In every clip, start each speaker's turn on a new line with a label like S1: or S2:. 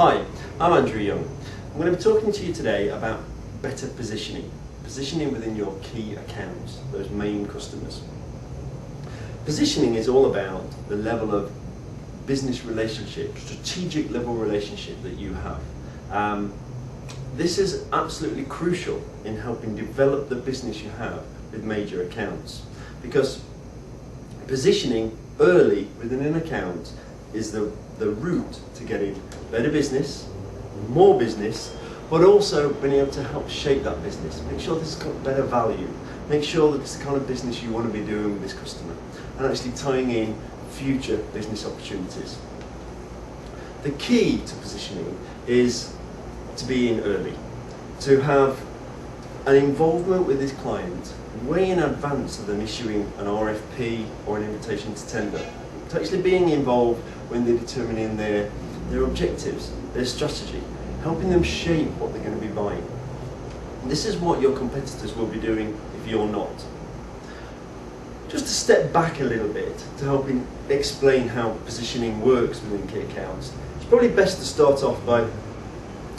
S1: Hi, I'm Andrew Young. I'm going to be talking to you today about better positioning. Positioning within your key accounts, those main customers. Positioning is all about the level of business relationship, strategic level relationship that you have. This is absolutely crucial in helping develop the business you have with major accounts, because positioning early within an account is the route to getting better business, more business, but also being able to help shape that business. Make sure this has got better value. Make sure that it's the kind of business you want to be doing with this customer, and actually tying in future business opportunities. The key to positioning is to be in early, to have an involvement with this client way in advance of them issuing an RFP or an invitation to tender. To actually being involved when they're determining their objectives, their strategy, helping them shape what they're going to be buying. And this is what your competitors will be doing if you're not. Just to step back a little bit to help explain how positioning works within key accounts, it's probably best to start off by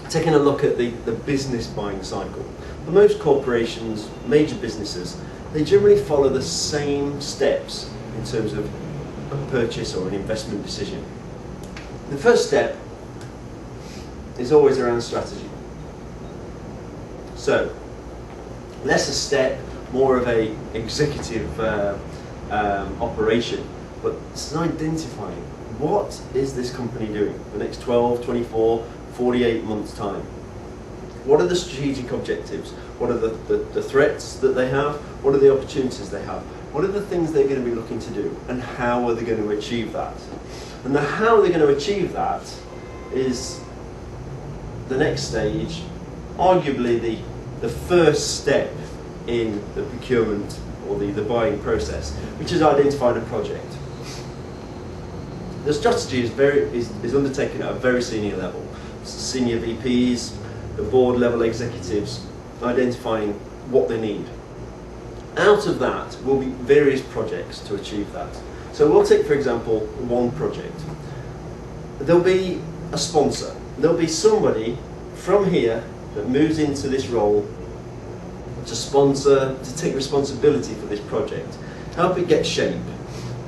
S1: taking a look at the business buying cycle. For most corporations, major businesses, they generally follow the same steps in terms of a purchase or an investment decision. The first step is always around strategy. So, less a step, more of a executive operation, but it's identifying what is this company doing the next 12, 24, 48 months time. What are the strategic objectives? What are the threats that they have? What are the opportunities they have? What are the things they're going to be looking to do? And how are they going to achieve that? And the how they're going to achieve that is the next stage, arguably the first step in the procurement or the buying process, which is identifying a project. The strategy is undertaken at a very senior level. Senior VPs, the board level executives, identifying what they need. Out of that will be various projects to achieve that. So we'll take, for example, one project. There'll be a sponsor. There'll be somebody from here that moves into this role to sponsor, to take responsibility for this project, help it get shape,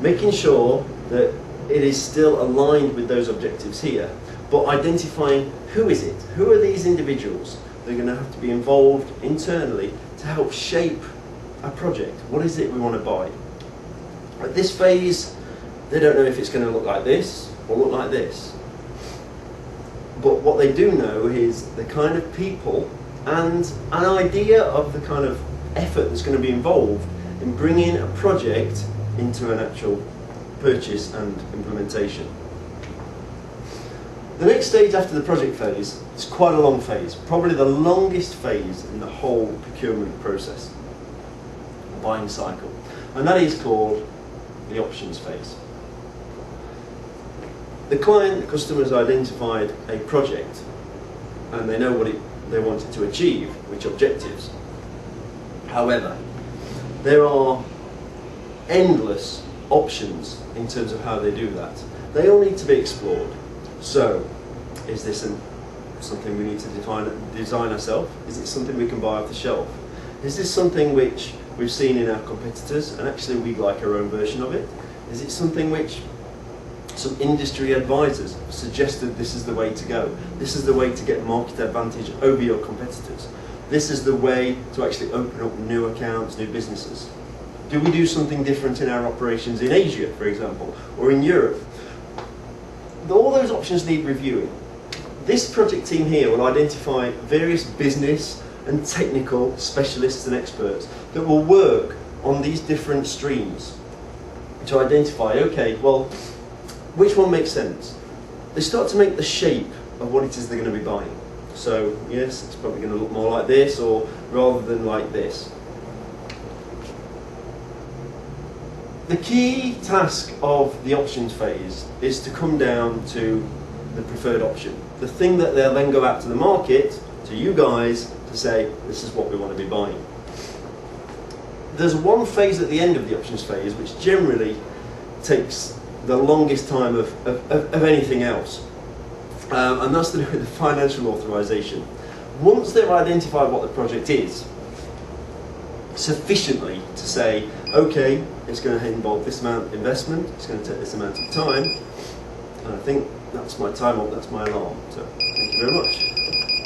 S1: making sure that it is still aligned with those objectives here, but identifying who is it, who are these individuals that are going to have to be involved internally to help shape a project. What is it we want to buy? At this phase, they don't know if it's going to look like this or look like this. But what they do know is the kind of people and an idea of the kind of effort that's going to be involved in bringing a project into an actual purchase and implementation. The next stage after the project phase is quite a long phase, probably the longest phase in the whole procurement process, buying cycle, and that is called the options phase. The client, the customer, has identified a project and they know what they want it to achieve, which objectives. However, there are endless options in terms of how they do that. They all need to be explored. So, is this something we need to design ourselves? Is it something we can buy off the shelf? Is this something which we've seen in our competitors and actually we'd like our own version of it? Is it something which some industry advisors suggested this is the way to go? This is the way to get market advantage over your competitors. This is the way to actually open up new accounts, new businesses. Do we do something different in our operations in Asia, for example, or in Europe? All those options need reviewing. This project team here will identify various business and technical specialists and experts that will work on these different streams to identify, okay, well, which one makes sense? They start to make the shape of what it is they're going to be buying. So, yes, it's probably going to look more like this, or rather than like this. The key task of the options phase is to come down to the preferred option. The thing that they'll then go out to the market, to you guys, to say, this is what we want to be buying. There's one phase at the end of the options phase which generally takes the longest time of anything else. and that's to do with the financial authorization. Once they've identified what the project is, sufficiently to say, okay, it's going to involve this amount of investment, it's going to take this amount of time, and I think that's my time up, that's my alarm. So, thank you very much.